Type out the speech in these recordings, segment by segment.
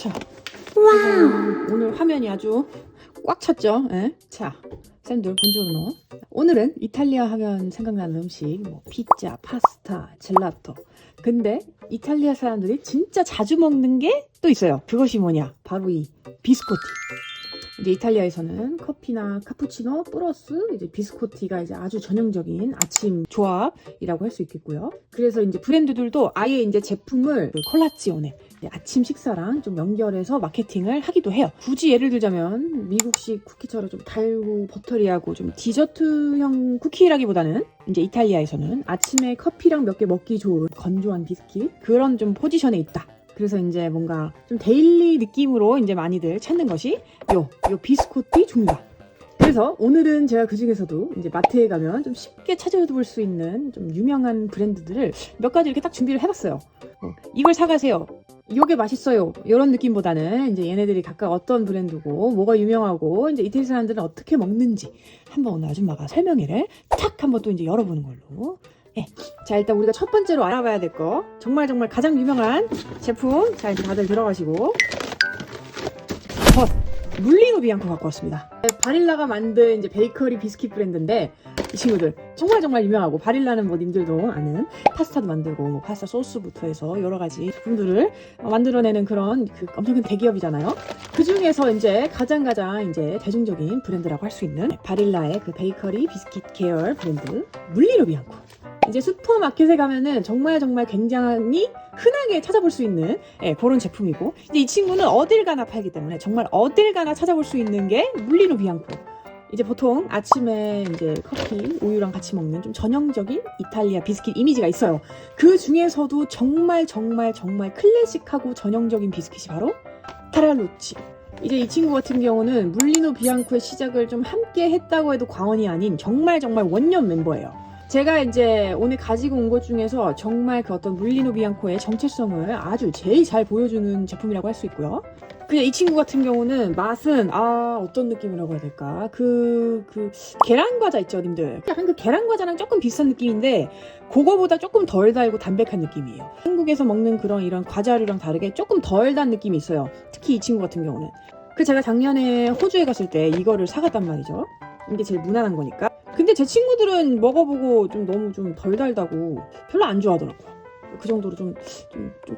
자, 와우. 오늘 화면이 아주 꽉 찼죠? 예? 자, 쌤들 본주르노. 오늘은 이탈리아 하면 생각나는 음식, 뭐 피자, 파스타, 젤라또. 근데 이탈리아 사람들이 진짜 자주 먹는 게 또 있어요. 그것이 뭐냐? 바로 이 비스코티. 이제 이탈리아에서는 커피나 카푸치노 플러스 이제 비스코티가 이제 아주 전형적인 아침 조합이라고 할 수 있겠고요. 그래서 이제 브랜드들도 아예 이제 제품을 콜라치오네 아침 식사랑 좀 연결해서 마케팅을 하기도 해요. 굳이 예를 들자면 미국식 쿠키처럼 좀 달고 버터리하고 좀 디저트형 쿠키라기보다는 이제 이탈리아에서는 아침에 커피랑 몇 개 먹기 좋은 건조한 비스킷 그런 좀 포지션에 있다. 그래서 이제 뭔가 좀 데일리 느낌으로 이제 많이들 찾는 것이 요 비스코티 종류다. 그래서 오늘은 제가 그 중에서도 이제 마트에 가면 좀 쉽게 찾아볼 수 있는 좀 유명한 브랜드들을 몇 가지 이렇게 딱 준비를 해봤어요. 이걸 사가세요. 이게 맛있어요. 이런 느낌보다는 이제 얘네들이 각각 어떤 브랜드고 뭐가 유명하고 이제 이태리 사람들은 어떻게 먹는지 한번 오늘 아줌마가 설명회를 탁 한번 또 이제 열어보는 걸로. 네. 자, 일단 우리가 첫 번째로 알아봐야 될 거 정말 가장 유명한 제품. 자, 이제 다들 들어가시고 물리노 비앙코 갖고 왔습니다. 바릴라가 만든 이제 베이커리 비스킷 브랜드인데 이 친구들 정말 유명하고 바릴라는 뭐 님들도 아는 파스타도 만들고 뭐 파스타 소스부터 해서 여러 가지 제품들을 만들어내는 그런 그 엄청난 대기업이잖아요. 그 중에서 이제 가장 이제 대중적인 브랜드라고 할 수 있는 바릴라의 그 베이커리 비스킷 계열 브랜드 물리노 비앙코. 이제 슈퍼마켓에 가면은 정말 굉장히 흔하게 찾아볼 수 있는 그런 제품이고 이제 이 친구는 어딜 가나 팔기 때문에 정말 어딜 가나 찾아볼 수 있는 게 물리노 비앙코. 이제 보통 아침에 이제 커피, 우유랑 같이 먹는 좀 전형적인 이탈리아 비스킷 이미지가 있어요. 그 중에서도 정말 클래식하고 전형적인 비스킷이 바로 타랄루치. 이제 이 친구 같은 경우는 물리노 비앙코의 시작을 좀 함께 했다고 해도 과언이 아닌 정말 원년 멤버예요. 제가 이제 오늘 가지고 온 것 중에서 정말 그 어떤 물리노 비앙코의 정체성을 아주 제일 잘 보여주는 제품이라고 할 수 있고요. 그냥 이 친구 같은 경우는 맛은 어떤 느낌이라고 해야 될까? 그 계란과자 있죠, 님들? 약간 그 계란과자랑 조금 비슷한 느낌인데 그거보다 조금 덜 달고 담백한 느낌이에요. 한국에서 먹는 이런 과자류랑 다르게 조금 덜 단 느낌이 있어요. 특히 이 친구 같은 경우는. 제가 작년에 호주에 갔을 때 이거를 사갔단 말이죠. 이게 제일 무난한 거니까. 근데 제 친구들은 먹어보고 너무 덜 달다고 별로 안 좋아하더라고요. 그 정도로 좀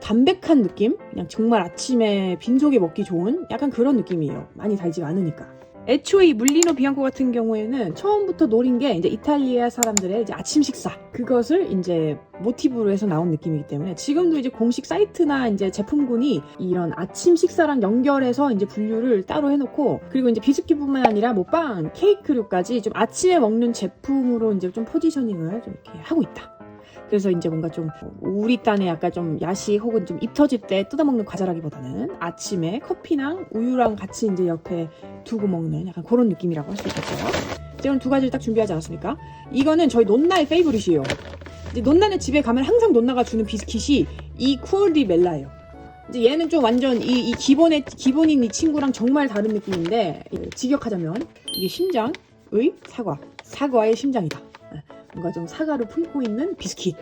담백한 느낌? 그냥 정말 아침에 빈속에 먹기 좋은 약간 그런 느낌이에요. 많이 달지가 않으니까. 애초에 이 물리노 비앙코 같은 경우에는 처음부터 노린 게 이제 이탈리아 사람들의 이제 아침 식사. 그것을 이제 모티브로 해서 나온 느낌이기 때문에 지금도 이제 공식 사이트나 이제 제품군이 이런 아침 식사랑 연결해서 이제 분류를 따로 해놓고 그리고 이제 비스킷뿐만 아니라 뭐 빵, 케이크류까지 좀 아침에 먹는 제품으로 이제 좀 포지셔닝을 좀 이렇게 하고 있다. 그래서 이제 뭔가 좀 우리 딴에 약간 좀 야식 혹은 좀 입 터질 때 뜯어먹는 과자라기보다는 아침에 커피랑 우유랑 같이 이제 옆에 두고 먹는 약간 그런 느낌이라고 할 수 있겠어요. 제가 두 가지를 딱 준비하지 않았습니까? 이거는 저희 논나의 페이보릿이에요. 이제 논나는 집에 가면 항상 논나가 주는 비스킷이 이 쿠올디 멜라예요. 이제 얘는 좀 완전 이 기본인 이 친구랑 정말 다른 느낌인데 직역하자면 이게 심장의 사과의 심장이다. 뭔가 좀 사과를 품고 있는 비스킷.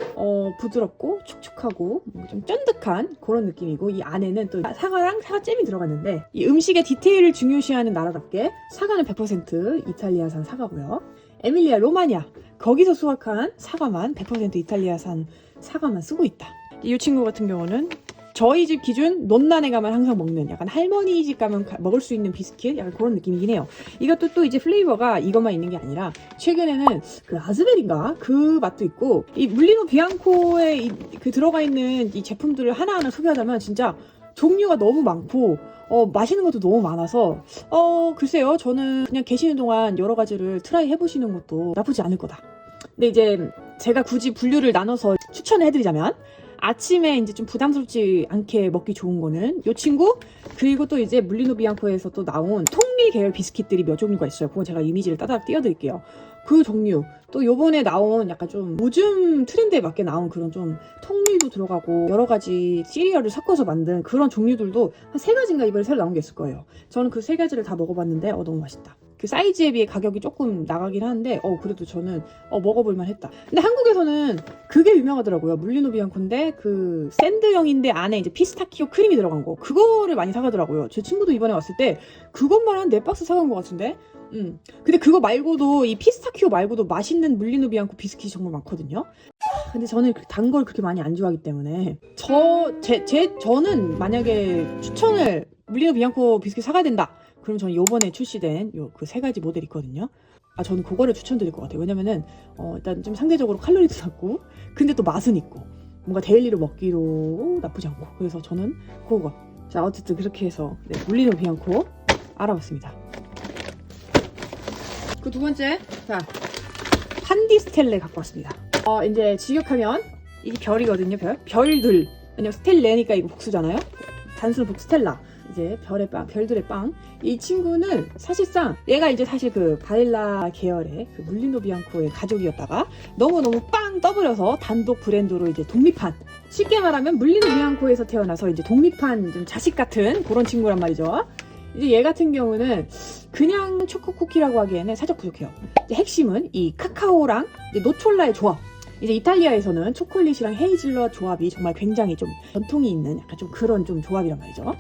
부드럽고 축축하고 뭔가 좀 쫀득한 그런 느낌이고 이 안에는 또 사과랑 사과잼이 들어갔는데 이 음식의 디테일을 중요시하는 나라답게 사과는 100% 이탈리아산 사과고요. 에밀리아 로마니아 거기서 수확한 사과만 100% 이탈리아산 사과만 쓰고 있다. 이 친구 같은 경우는 저희 집 기준 논란에 가면 항상 먹는 약간 할머니 집 가면 먹을 수 있는 비스킷 약간 그런 느낌이긴 해요. 이것도 또 이제 플레이버가 이것만 있는 게 아니라 최근에는 그 라즈베리인가 그 맛도 있고 이 물리노 비앙코에 그 들어가 있는 이 제품들을 하나하나 소개하자면 진짜 종류가 너무 많고 맛있는 것도 너무 많아서 글쎄요 저는 그냥 계시는 동안 여러 가지를 트라이 해보시는 것도 나쁘지 않을 거다. 근데 이제 제가 굳이 분류를 나눠서 추천을 해드리자면 아침에 이제 좀 부담스럽지 않게 먹기 좋은 거는 이 친구 그리고 또 이제 물리노 비앙코에서 또 나온 통밀 계열 비스킷들이 몇 종류가 있어요. 그건 제가 이미지를 따다 띄워드릴게요. 그 종류 또 요번에 나온 약간 좀 요즘 트렌드에 맞게 나온 그런 좀 통밀도 들어가고 여러 가지 시리얼을 섞어서 만든 그런 종류들도 한 3가지인가 이번에 새로 나온 게 있을 거예요. 저는 그 3가지를 다 먹어봤는데 너무 맛있다. 그 사이즈에 비해 가격이 조금 나가긴 하는데 그래도 저는 먹어볼만 했다. 근데 한국에서는 그게 유명하더라고요. 물리노 비앙코인데 그 샌드형인데 안에 이제 피스타키오 크림이 들어간 거, 그거를 많이 사가더라고요. 제 친구도 이번에 왔을 때 그것만 한 4박스 사간 것 같은데. 근데 그거 말고도 이 피스타키오 말고도 맛있는 물리노 비앙코 비스킷이 정말 많거든요. 근데 저는 단 걸 그렇게 많이 안 좋아하기 때문에 저는 만약에 추천을 물리노 비앙코 비스킷 사가야 된다, 그럼 저는 요번에 출시된 요 그 3가지 모델 있거든요. 저는 그거를 추천드릴 것 같아요. 왜냐면은 일단 좀 상대적으로 칼로리도 낮고, 근데 또 맛은 있고, 뭔가 데일리로 먹기로 나쁘지 않고, 그래서 저는 그거. 자, 어쨌든 그렇게 해서 물리노 비앙코 알아봤습니다. 그 두 번째, 자, 판디스텔레 갖고 왔습니다. 이제 직역하면 이게 별이거든요. 별들. 왜냐면 스텔레니까 이거 복수잖아요. 단순 복스텔라. 이제 별의 빵, 별들의 빵. 이 친구는 사실상 얘가 이제 사실 그 바닐라 계열의 그 물리노 비앙코의 가족이었다가 너무너무 빵 떠버려서 단독 브랜드로 이제 독립한, 쉽게 말하면 물리노 비앙코에서 태어나서 이제 독립한 좀 자식 같은 그런 친구란 말이죠. 이제 얘 같은 경우는 그냥 초코 쿠키라고 하기에는 살짝 부족해요. 이제 핵심은 이 카카오랑 이제 노촐라의 조합. 이제 이탈리아에서는 초콜릿이랑 헤이즐넛 조합이 정말 굉장히 좀 전통이 있는 약간 좀 그런 좀 조합이란 말이죠.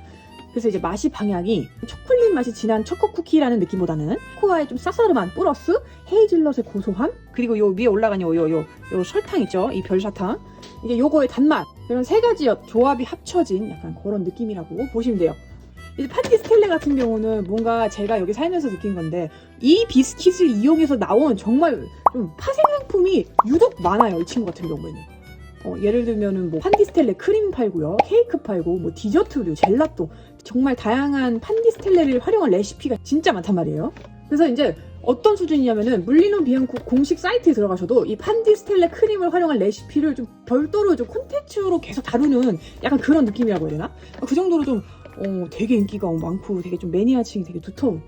그래서 이제 맛이 방향이 초콜릿 맛이 진한 초코 쿠키라는 느낌보다는 코코아의 좀 쌉싸름한 플러스 헤이즐넛의 고소함, 그리고 요 위에 올라간 요 설탕 있죠? 이 별사탕. 이제 요거의 단맛. 이런 3가지 조합이 합쳐진 약간 그런 느낌이라고 보시면 돼요. 이제 판디스텔레 같은 경우는 뭔가 제가 여기 살면서 느낀 건데, 이 비스킷을 이용해서 나온 정말 좀 파생 상품이 유독 많아요. 이 친구 같은 경우에는. 예를 들면은 뭐 판디스텔레 크림 팔고요, 케이크 팔고, 뭐 디저트류, 젤라또, 정말 다양한 판디스텔레를 활용한 레시피가 진짜 많단 말이에요. 그래서 이제 어떤 수준이냐면은 물리노 비앙코 공식 사이트에 들어가셔도 이 판디스텔레 크림을 활용한 레시피를 좀 별도로 좀 콘텐츠로 계속 다루는 약간 그런 느낌이라고 해야 되나? 그 정도로 좀 되게 인기가 많고 되게 좀 매니아층이 되게 두터운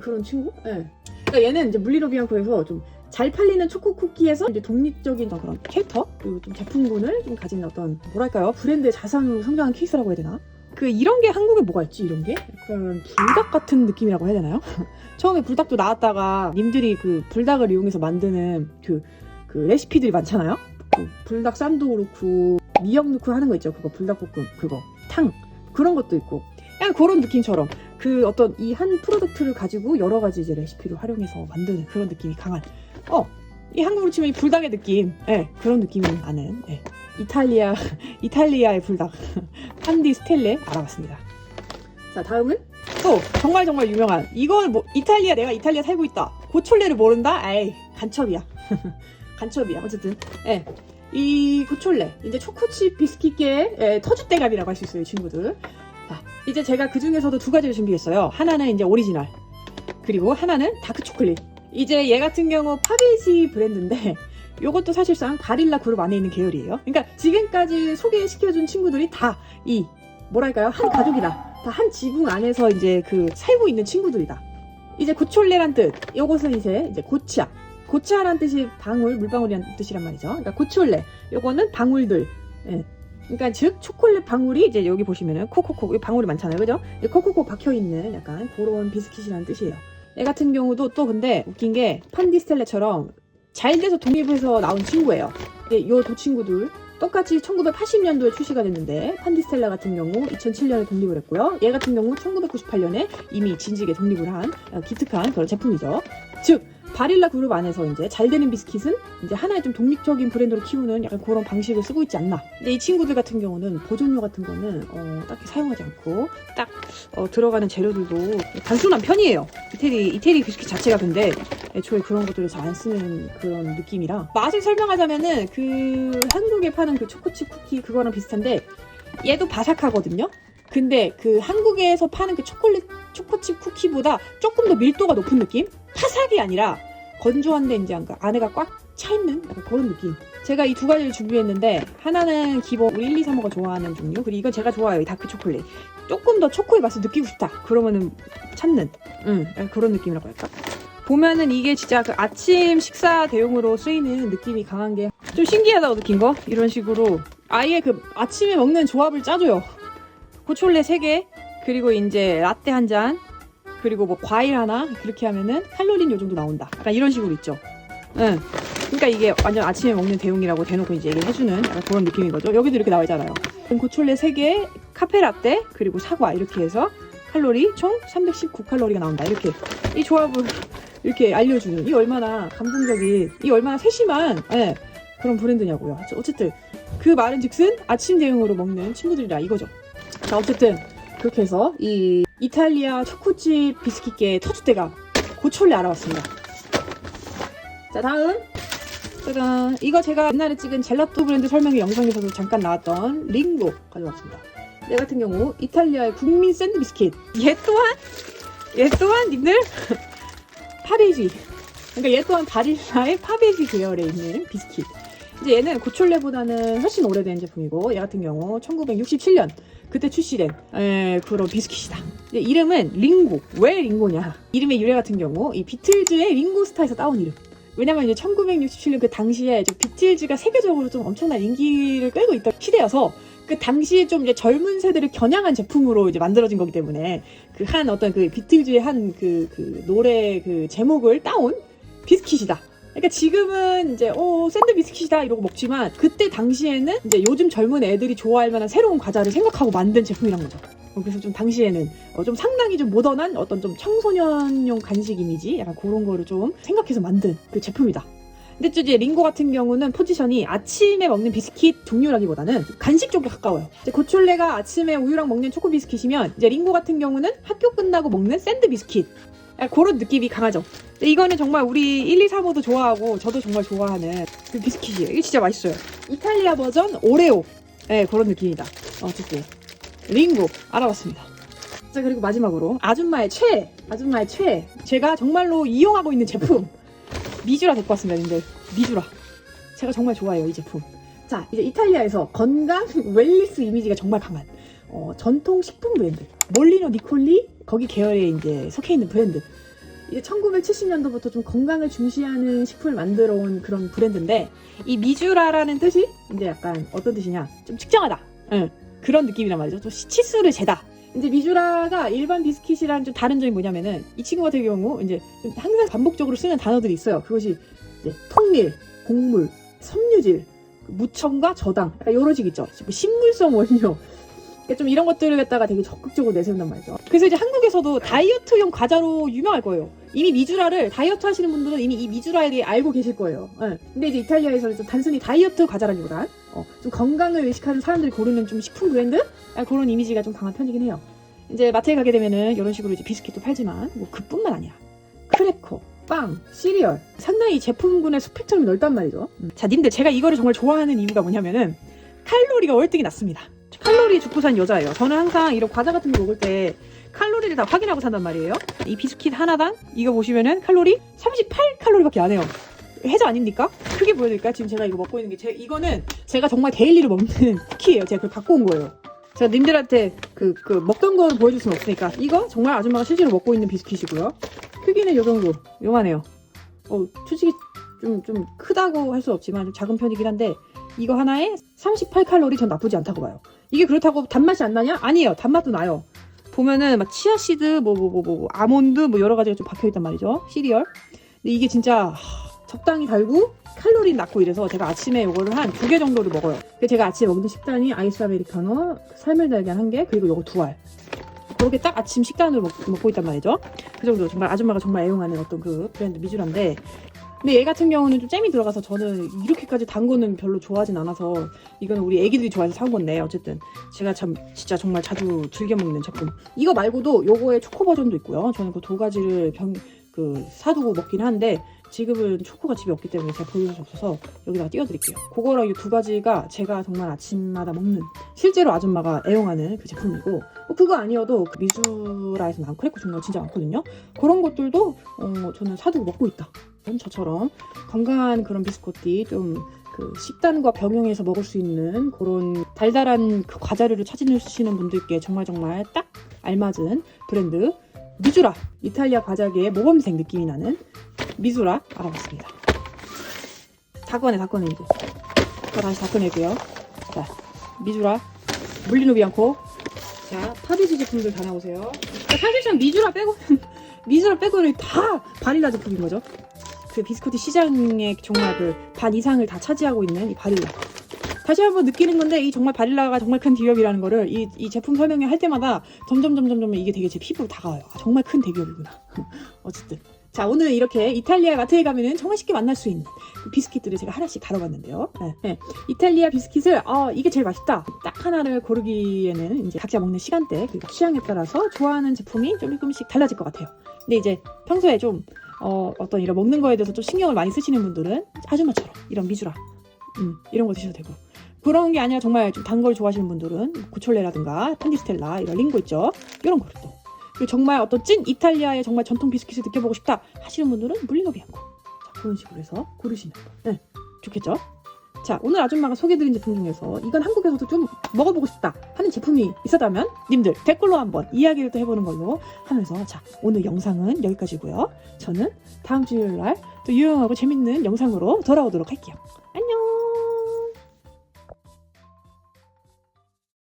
그런 친구? 네. 그러니까 얘는 이제 물리노 비앙코에서 좀 잘 팔리는 초코 쿠키에서 이제 독립적인 그런 캐릭터, 그리고 좀 제품군을 좀 가진 어떤 뭐랄까요, 브랜드의 자산으로 성장한 케이스라고 해야 되나? 이런 게 한국에 뭐가 있지? 이런 게 약간 불닭 같은 느낌이라고 해야 되나요? 처음에 불닭도 나왔다가 님들이 그 불닭을 이용해서 만드는 그 레시피들이 많잖아요. 불닭 쌈도 그렇고 미역 넣고 하는 거 있죠. 그거 불닭볶음, 그거 탕, 그런 것도 있고, 약간 그런 느낌처럼 어떤 이 한 프로덕트를 가지고 여러 가지 이제 레시피를 활용해서 만드는 그런 느낌이 강한, 이 한국으로 치면 이 불닭의 느낌, 그런 느낌이 나는 이탈리아의 불닭 판디스텔레 알아봤습니다. 자, 다음은 또 정말 유명한, 이건 뭐 내가 이탈리아 살고 있다, 고촐레를 모른다? 간첩이야. 간첩이야. 어쨌든 이 고촐레, 이제 초코칩 비스킷계의 터줏대감이라고 할 수 있어요, 이 친구들. 자, 이제 제가 그 중에서도 2가지를 준비했어요. 하나는 이제 오리지널, 그리고 하나는 다크 초콜릿. 이제 얘 같은 경우 파베지 브랜드인데, 요것도 사실상 바릴라 그룹 안에 있는 계열이에요. 그러니까 지금까지 소개시켜준 친구들이 다 뭐랄까요, 한 가족이다. 다 한 지붕 안에서 이제 살고 있는 친구들이다. 이제 고촐레란 뜻, 요것은 이제 고치아란 뜻이 물방울이란 뜻이란 말이죠. 그러니까 고촐레, 요거는 방울들. 그러니까 즉 초콜릿 방울이 이제 여기 보시면은 코코코 방울이 많잖아요, 그죠? 코코코 박혀 있는 약간 그런 비스킷이라는 뜻이에요. 얘 같은 경우도 또 근데 웃긴 게 판디스텔레처럼 잘 돼서 독립해서 나온 친구예요. 요 두 친구들 똑같이 1980년도에 출시가 됐는데, 판디스텔레 같은 경우 2007년에 독립을 했고요. 얘 같은 경우 1998년에 이미 진지하게 독립을 한 기특한 그런 제품이죠. 즉 바릴라 그룹 안에서 이제 잘 되는 비스킷은 이제 하나의 좀 독립적인 브랜드로 키우는 약간 그런 방식을 쓰고 있지 않나. 근데 이 친구들 같은 경우는 보존료 같은 거는 딱히 사용하지 않고 딱 들어가는 재료들도 단순한 편이에요. 이태리 비스킷 자체가 근데 애초에 그런 것들을 잘 안 쓰는 그런 느낌이라, 맛을 설명하자면은 한국에 파는 초코칩 쿠키 그거랑 비슷한데 얘도 바삭하거든요. 근데 한국에서 파는 초코칩 쿠키보다 조금 더 밀도가 높은 느낌? 파삭이 아니라 건조한데 이제 안에가 꽉 차있는 약간 그런 느낌. 제가 이 2가지를 준비했는데, 하나는 기본 우리 1, 2, 3호가 좋아하는 종류, 그리고 이건 제가 좋아해요, 이 다크 초콜릿. 조금 더 초코의 맛을 느끼고 싶다 그러면은 찾는 그런 느낌이라고 할까? 보면은 이게 진짜 아침 식사 대용으로 쓰이는 느낌이 강한 게 좀 신기하다고 느낀 거, 이런 식으로 아예 아침에 먹는 조합을 짜줘요. 고촐레 3개, 그리고 이제 라떼 1잔, 그리고 뭐 과일 하나 그렇게 하면은 칼로리는 요 정도 나온다. 약간 이런 식으로 있죠. 응. 그러니까 이게 완전 아침에 먹는 대용이라고 대놓고 이제 얘기를 해주는 약간 그런 느낌인 거죠. 여기도 이렇게 나와 있잖아요. 고촐레 3개, 카페라떼, 그리고 사과 이렇게 해서 칼로리 총 319칼로리가 나온다. 이렇게 이 조합을 이렇게 알려주는 이 얼마나 감동적인, 이 얼마나 세심한 그런 브랜드냐고요. 어쨌든 그 말은즉슨 아침 대용으로 먹는 친구들이라 이거죠. 자, 어쨌든 그렇게 해서 이 이탈리아 초코칩 비스킷계 터줏대감 고촐레 알아봤습니다. 자, 다음 짜잔, 이거 제가 옛날에 찍은 젤라또 브랜드 설명회 영상에서도 잠깐 나왔던 링고 가져왔습니다. 얘 같은 경우 이탈리아의 국민 샌드 비스킷. 얘 또한 님들 파베지, 그러니까 얘 또한 바릴라의 파베지 계열에 있는 비스킷. 이제 얘는 고촐레보다는 훨씬 오래된 제품이고, 얘 같은 경우 1967년 그때 출시된 그런 비스킷이다. 이름은 링고. 왜 링고냐? 이름의 유래 같은 경우 이 비틀즈의 링고스타에서 따온 이름. 왜냐면 이제 1967년 그 당시에 비틀즈가 세계적으로 좀 엄청난 인기를 끌고 있던 시대여서, 그 당시에 좀 이제 젊은 세대를 겨냥한 제품으로 이제 만들어진 거기 때문에 그 한 어떤 그 비틀즈의 한 그 노래 그 제목을 따온 비스킷이다. 그러니까 지금은 이제 샌드 비스킷이다 이러고 먹지만, 그때 당시에는 이제 요즘 젊은 애들이 좋아할 만한 새로운 과자를 생각하고 만든 제품이란 거죠. 그래서 좀 당시에는 좀 상당히 좀 모던한 어떤 좀 청소년용 간식 이미지 약간 그런 거를 좀 생각해서 만든 그 제품이다. 근데 또 이제 링고 같은 경우는 포지션이 아침에 먹는 비스킷 종류라기보다는 간식 쪽에 가까워요. 이제 고촐레가 아침에 우유랑 먹는 초코 비스킷이면, 이제 링고 같은 경우는 학교 끝나고 먹는 샌드 비스킷. 그런 느낌이 강하죠. 근데 이거는 정말 우리 1, 2, 3호도 좋아하고 저도 정말 좋아하는 그 비스킷이에요. 이게 진짜 맛있어요. 이탈리아 버전 오레오. 그런 느낌이다. 어쨌든 링고 알아봤습니다. 자, 그리고 마지막으로 아줌마의 최애. 제가 정말로 이용하고 있는 제품. 미주라 데리고 왔습니다, 님들. 미주라. 제가 정말 좋아해요, 이 제품. 자, 이제 이탈리아에서 건강 웰니스 이미지가 정말 강한 전통 식품 브랜드. 몰리노 니콜리 거기 계열에 이제 속해 있는 브랜드. 이제 1970년도부터 좀 건강을 중시하는 식품을 만들어 온 그런 브랜드인데, 이 미주라라는 뜻이 이제 약간 어떤 뜻이냐? 좀 측정하다. 그런 느낌이란 말이죠. 또 치수를 재다. 이제 미주라가 일반 비스킷이랑 좀 다른 점이 뭐냐면은, 이 친구 같은 경우 이제 좀 항상 반복적으로 쓰는 단어들이 있어요. 그것이 이제 통밀, 곡물, 섬유질, 무첨가, 저당, 약간 이런 식 있죠. 식물성 원료. 그러니까 좀 이런 것들을 갖다가 되게 적극적으로 내세운단 말이죠. 그래서 이제 한국에서도 다이어트용 과자로 유명할 거예요. 이미 미주라를 다이어트 하시는 분들은 이미 이 미주라에 대해 알고 계실 거예요. 근데 이제 이탈리아에서는 좀 단순히 다이어트 과자라기보단 좀 건강을 의식하는 사람들이 고르는 좀 식품 브랜드? 그런 이미지가 좀 강한 편이긴 해요. 이제 마트에 가게 되면은 이런 식으로 이제 비스킷도 팔지만, 뭐 그뿐만 아니야. 크래커, 빵, 시리얼. 상당히 제품군의 스펙트럼이 넓단 말이죠. 자, 님들, 제가 이거를 정말 좋아하는 이유가 뭐냐면은 칼로리가 월등히 낮습니다. 칼로리 죽고 산 여자예요. 저는 항상 이런 과자 같은 거 먹을 때 칼로리를 다 확인하고 산단 말이에요. 이 비스킷 하나당 이거 보시면은 칼로리 38칼로리밖에 안 해요. 해저 아닙니까? 크게 보여드릴까요? 지금 제가 이거 먹고 있는 게 이거는 제가 정말 데일리로 먹는 쿠키예요. 제가 그걸 갖고 온 거예요. 제가 님들한테 그 먹던 거 보여줄 수는 없으니까, 이거 정말 아줌마가 실제로 먹고 있는 비스킷이고요. 크기는 요 정도, 요만해요. 솔직히 좀 크다고 할 수 없지만 좀 작은 편이긴 한데, 이거 하나에 38칼로리 전 나쁘지 않다고 봐요. 이게 그렇다고 단맛이 안 나냐? 아니에요. 단맛도 나요. 보면은 막 치아씨드, 아몬드 뭐 여러 가지가 좀 박혀있단 말이죠. 시리얼. 근데 이게 진짜 적당히 달고 칼로리 낮고 이래서 제가 아침에 이거를 한 2개 정도를 먹어요. 제가 아침에 먹는 식단이 아이스 아메리카노, 삶을 달걀 1개, 그리고 요거 2알. 그렇게 딱 아침 식단으로 먹고 있단 말이죠. 그 정도 정말 아줌마가 정말 애용하는 어떤 그 브랜드 미주라인데, 근데 얘 같은 경우는 좀 잼이 들어가서 저는 이렇게까지 단 거는 별로 좋아하진 않아서, 이거는 우리 애기들이 좋아해서 산 건데, 어쨌든 제가 참 진짜 정말 자주 즐겨 먹는 제품. 이거 말고도 요거의 초코 버전도 있고요. 저는 그 2가지를 사두고 먹긴 하는데, 지금은 초코가 집에 없기 때문에 제가 보여줄 수 없어서 여기다가 띄워드릴게요. 그거랑 이 2가지가 제가 정말 아침마다 먹는, 실제로 아줌마가 애용하는 그 제품이고, 그거 아니어도 그 미주라에서 나온 크래커 종류가 진짜 많거든요. 그런 것들도 저는 사두고 먹고 있다. 저처럼 건강한 그런 비스코티, 좀 그 식단과 병행해서 먹을 수 있는 그런 달달한 그 과자류를 찾으시는 분들께 정말 딱 알맞은 브랜드 미주라. 이탈리아 과자계의 모범생 느낌이 나는 미주라 알아봤습니다. 다 꺼내 이제. 다시 다 꺼내고요. 자, 미주라, 물리노 비앙코. 자, 파비지 제품들 다 나오세요. 사실상 미주라 빼고는 미즈라 빼고는 다 바닐라 제품인 거죠. 그 비스코트 시장의 정말 그 반 이상을 다 차지하고 있는 이 바닐라. 다시 한번 느끼는 건데 이 정말 바닐라가 정말 큰 대기업이라는 거를 이 제품 설명을 할 때마다 점점 이게 되게 제 피부로 다가와요. 아, 정말 큰 대기업이구나. 어쨌든 자, 오늘 이렇게 이탈리아 마트에 가면은 정말 쉽게 만날 수 있는 그 비스킷들을 제가 하나씩 다뤄봤는데요. 네. 이탈리아 비스킷을 이게 제일 맛있다 딱 하나를 고르기에는 이제 각자 먹는 시간대 그리고 취향에 따라서 좋아하는 제품이 좀 조금씩 달라질 것 같아요. 근데 이제 평소에 좀 어떤 이런 먹는 거에 대해서 좀 신경을 많이 쓰시는 분들은 아줌마처럼 이런 미주라 이런 거 드셔도 되고, 그런 게 아니라 정말 좀 단 걸 좋아하시는 분들은 고촐레라든가 탄디스텔라 이런 링고 있죠. 이런 거를 또 그리고 정말 어떤 찐 이탈리아의 정말 전통 비스킷을 느껴보고 싶다 하시는 분들은 물리노비앙코. 자, 그런 식으로 해서 고르시는 거. 네, 좋겠죠? 자, 오늘 아줌마가 소개해드린 제품 중에서 이건 한국에서도 좀 먹어보고 싶다 하는 제품이 있었다면 님들 댓글로 한번 이야기를 또 해보는 걸로 하면서, 자, 오늘 영상은 여기까지고요. 저는 다음 주 일요일 날 또 유용하고 재밌는 영상으로 돌아오도록 할게요.